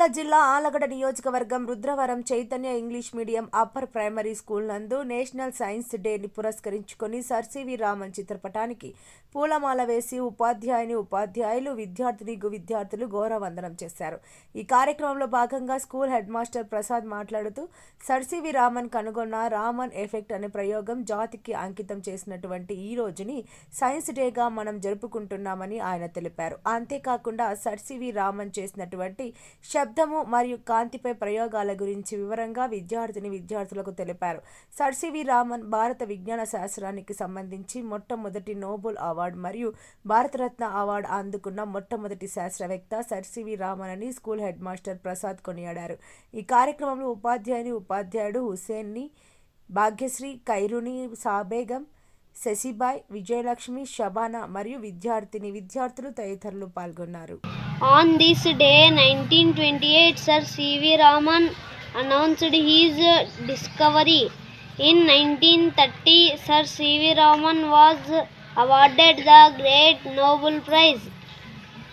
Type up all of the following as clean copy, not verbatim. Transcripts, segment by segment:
నంద్యాల జిల్లా ఆలగడ్డ నియోజకవర్గం Rudravaram Chaitanya English medium upper primary school నందు నేషనల్ సైన్స్ డేని పురస్కరించుకొని సర్ సివి రామన్ చిత్రపటానికి పూలమాల వేసి ఉపాధ్యాయులు విద్యార్థులు గౌరవవందనం చేశారు. ఈ కార్యక్రమంలో భాగంగా స్కూల్ హెడ్ మాస్టర్ ప్రసాద్ మాట్లాడుతూ సర్ సివి రామన్ కనుగొన్న రామన్ ఎఫెక్ట్ అనే ప్రయోగం జాతికి అంకితం చేసినటువంటి ఈ రోజుని సైన్స్ డేగా మనం జరుపుకుంటున్నామని ఆయన తెలిపారు. అంతేకాకుండా సర్ సివి రామన్ చేసినటువంటి శబ్దము మరియు కాంతిపై ప్రయోగాల గురించి వివరంగా విద్యార్థులకు తెలిపారు. సర్ సివి రామన్ భారత విజ్ఞాన శాస్త్రానికి సంబంధించి మొట్టమొదటి నోబెల్ అవార్డు మరియు భారతరత్న అవార్డు అందుకున్న మొట్టమొదటి శాస్త్రవేత్త సర్ సివి రామన్ అని స్కూల్ హెడ్ మాస్టర్ ప్రసాద్ కొనియాడారు. ఈ కార్యక్రమంలో ఉపాధ్యాయుడు హుసేన్ని, భాగ్యశ్రీ, ఖైరుని, సాబేగం, శశిబాయ్, విజయలక్ష్మి, షబానా మరియు విద్యార్థులు తదితరులు పాల్గొన్నారు. On this day, 1928, Sir C.V. Raman announced his discovery. In 1930, Sir C.V. Raman was awarded the Great Nobel Prize.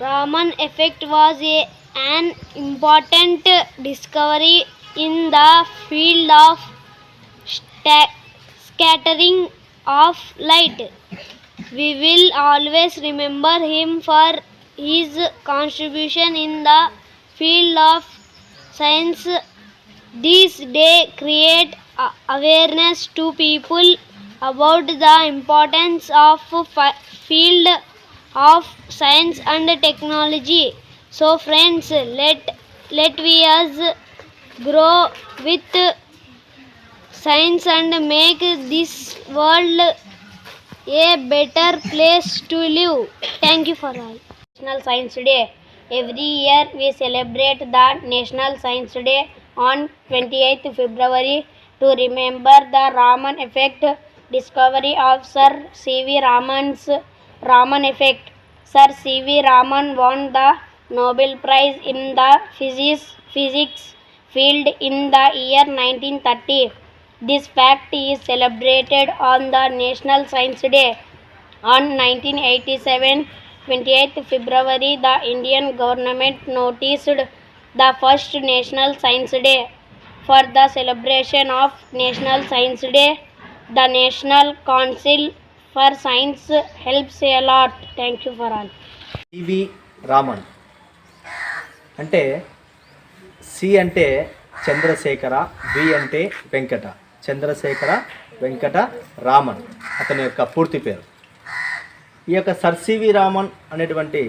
Raman effect was an important discovery in the field of scattering of light. We will always remember him for his contribution in the field of science. This day create awareness to people about the importance of field of science and technology. So friends, let we us grow with science and make this world a better place to live. Thank you for all. National Science Day. Every year we celebrate the National Science Day on 28th February to remember the Raman effect, discovery of Sir C.V. Raman's Raman effect. Sir C.V. Raman won the Nobel Prize in the physics field in the year 1930. This fact is celebrated on the National Science Day. On 1987, 28th February, the Indian government noticed the first National Science Day. For the celebration of National Science Day, the National Council for Science helps a lot. Thank you for all. CV Raman అంటే C అంటే Chandrasekhara, B అంటే వెంకట, చంద్రశేఖర వెంకట రామన్ అతని యొక్క పూర్తి పేరు. ఈ యొక్క sir C V Raman అనేటువంటి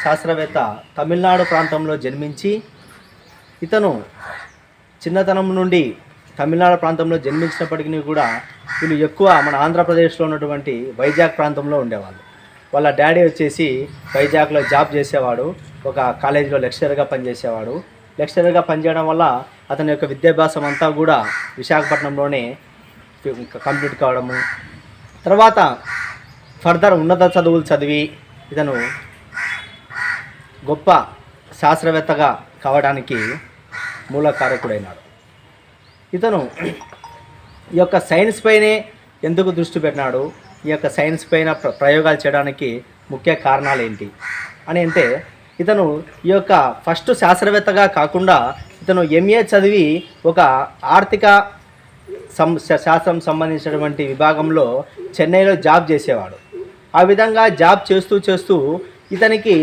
శాస్త్రవేత్త తమిళనాడు ప్రాంతంలో జన్మించి, ఇతను చిన్నతనం నుండి తమిళనాడు ప్రాంతంలో జన్మించినప్పటికీ కూడా వీళ్ళు ఎక్కువ మన ఆంధ్రప్రదేశ్లో ఉన్నటువంటి వైజాగ్ ప్రాంతంలో ఉండేవాళ్ళు. వాళ్ళ డాడీ వచ్చేసి వైజాగ్లో జాబ్ చేసేవాడు, ఒక కాలేజీలో లెక్చరర్గా పనిచేసేవాడు. లెక్చరర్గా పనిచేయడం వల్ల అతని యొక్క విద్యాభ్యాసం అంతా కూడా విశాఖపట్నంలోనే కంప్లీట్ కావడము, తర్వాత ఫర్దర్ ఉన్నత చదువులు చదివి ఇతను గొప్ప శాస్త్రవేత్తగా కావడానికి మూల కారకుడైనాడు. ఇతను ఈ యొక్క సైన్స్ పైనే ఎందుకు దృష్టి పెట్టినాడు, ఈ యొక్క సైన్స్ పైన ప్రయోగాలు చేయడానికి ముఖ్య కారణాలు ఏంటి అని అంటే, ఇతను ఈ యొక్క ఫస్ట్ శాస్త్రవేత్తగా కాకుండా ఇతను ఎంఏ చదివి ఒక ఆర్థిక శాస్త్రం సంబంధించినటువంటి విభాగంలో చెన్నైలో జాబ్ చేసేవాడు. ఆ విధంగా జాబ్ చేస్తూ ఇతనికి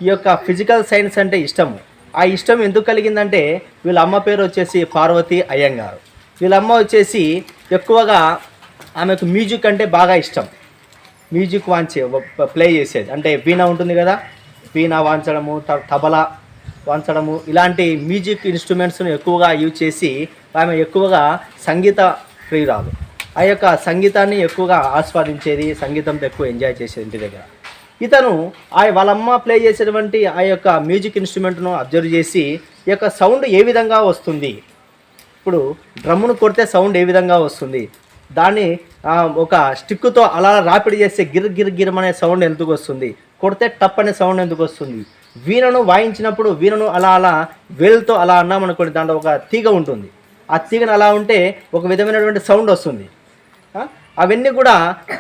ఈ యొక్క ఫిజికల్ సైన్స్ అంటే ఇష్టము. ఆ ఇష్టం ఎందుకు కలిగిందంటే, వీళ్ళ అమ్మ పేరు వచ్చేసి పార్వతి అయ్యంగారు. వీళ్ళ అమ్మ వచ్చేసి ఎక్కువగా ఆమెకు మ్యూజిక్ అంటే బాగా ఇష్టం. మ్యూజిక్ ప్లే చేసేది అంటే వీణ ఉంటుంది కదా, వీణ వాయించడము, తబలా వాయించడము, ఇలాంటి మ్యూజిక్ ఇన్స్ట్రుమెంట్స్ను ఎక్కువగా యూజ్ చేసి ఆమె ఎక్కువగా సంగీత ప్రియురాలు. ఆ యొక్క సంగీతాన్ని ఎక్కువగా ఆస్వాదించేది, సంగీతంతో ఎక్కువ ఎంజాయ్ చేసేది ఇంటి దగ్గర. ఇతను వాళ్ళమ్మ ప్లే చేసేటువంటి ఆ యొక్క మ్యూజిక్ ఇన్స్ట్రుమెంట్ను అబ్జర్వ్ చేసి ఈ యొక్క సౌండ్ ఏ విధంగా వస్తుంది, ఇప్పుడు డ్రమ్మును కొడితే సౌండ్ ఏ విధంగా వస్తుంది, దాన్ని ఒక స్టిక్తో అలా రాపిడి చేస్తే గిర్ అనే సౌండ్ ఎందుకు వస్తుంది, కొడితే టప్ అనే సౌండ్ ఎందుకు వస్తుంది, వీణను వాయించినప్పుడు వీణను అలా వేలుతో అలా అన్నామనుకోండి, దాంట్లో ఒక తీగ ఉంటుంది, ఆ తీగను అలా ఉంటే ఒక విధమైనటువంటి సౌండ్ వస్తుంది. అవన్నీ కూడా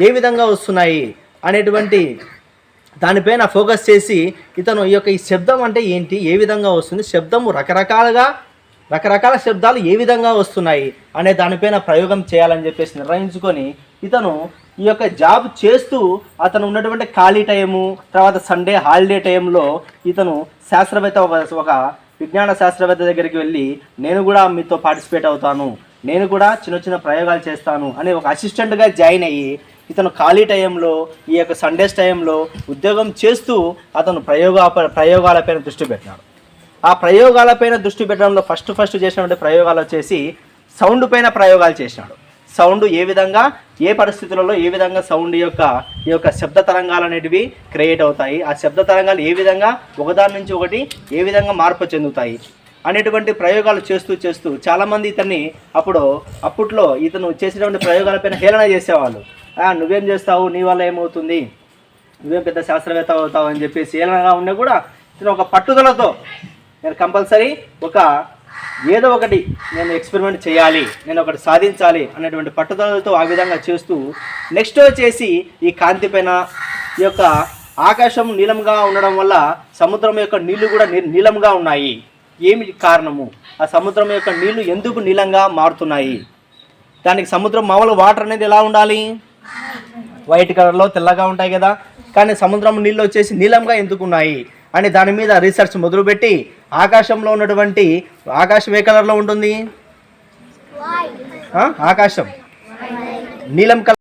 ఏ విధంగా వస్తున్నాయి అనేటువంటి దానిపైన ఫోకస్ చేసి ఇతను ఈ శబ్దం అంటే ఏంటి, ఏ విధంగా వస్తుంది, శబ్దము రకరకాల శబ్దాలు ఏ విధంగా వస్తున్నాయి అనే దానిపైన ప్రయోగం చేయాలని చెప్పేసి నిర్ణయించుకొని ఇతను ఈ యొక్క జాబ్ చేస్తూ అతను ఉన్నటువంటి ఖాళీ టైము, తర్వాత సండే హాలిడే టైంలో ఇతను శాస్త్రవేత్త ఒక విజ్ఞాన శాస్త్రవేత్త దగ్గరికి వెళ్ళి నేను కూడా మీతో పార్టిసిపేట్ అవుతాను, నేను కూడా చిన్న ప్రయోగాలు చేస్తాను అని ఒక అసిస్టెంట్గా జాయిన్ అయ్యి ఇతను ఖాళీ టైంలో ఈ యొక్క సండేస్ టైంలో ఉద్యోగం చేస్తూ అతను ప్రయోగాలపైన దృష్టి పెట్టినాడు. ఆ ప్రయోగాలపైన దృష్టి పెట్టడంలో ఫస్ట్ చేసినటువంటి ప్రయోగాలు వచ్చేసి సౌండ్ పైన ప్రయోగాలు చేసినాడు. సౌండ్ ఏ విధంగా, ఏ పరిస్థితులలో ఏ విధంగా సౌండ్ ఈ యొక్క శబ్ద తరంగాలు అనేటివి క్రియేట్ అవుతాయి, ఆ శబ్ద తరంగాలు ఏ విధంగా ఒకదాని నుంచి ఒకటి ఏ విధంగా మార్పు చెందుతాయి అనేటువంటి ప్రయోగాలు చేస్తూ చాలామంది ఇతన్ని అప్పట్లో ఇతను చేసినటువంటి ప్రయోగాలపైన హేళన చేసేవాళ్ళు. నువ్వేం చేస్తావు, నీ వల్ల ఏమవుతుంది, నువ్వేం పెద్ద శాస్త్రవేత్త అవుతావు అని చెప్పేసి హేళనగా ఉన్నా కూడా ఇతను ఒక పట్టుదలతో నేను కంపల్సరీ ఏదో ఒకటి నేను ఎక్స్పెరిమెంట్ చేయాలి, నేను ఒకటి సాధించాలి అనేటువంటి పట్టుదలతో ఆ విధంగా చేస్తూ నెక్స్ట్ వచ్చేసి ఈ కాంతి పైన ఈ యొక్క ఆకాశం నీలంగా ఉండడం వల్ల సముద్రం యొక్క నీళ్లు కూడా నీలంగా ఉన్నాయి. ఏమి కారణము, ఆ సముద్రం యొక్క నీళ్లు ఎందుకు నీలంగా మారుతున్నాయి, దానికి సముద్రం మామూలు వాటర్ అనేది ఎలా ఉండాలి, వైట్ కలర్లో తెల్లగా ఉంటాయి కదా, కానీ సముద్రం నీళ్ళు వచ్చేసి నీలంగా ఎందుకు ఉన్నాయి అని దాని మీద రీసెర్చ్ మొదలుపెట్టి ఆకాశంలో ఉన్నటువంటి ఆకాశం ఏ కలర్లో ఉంటుంది, ఆకాశం నీలం కలర్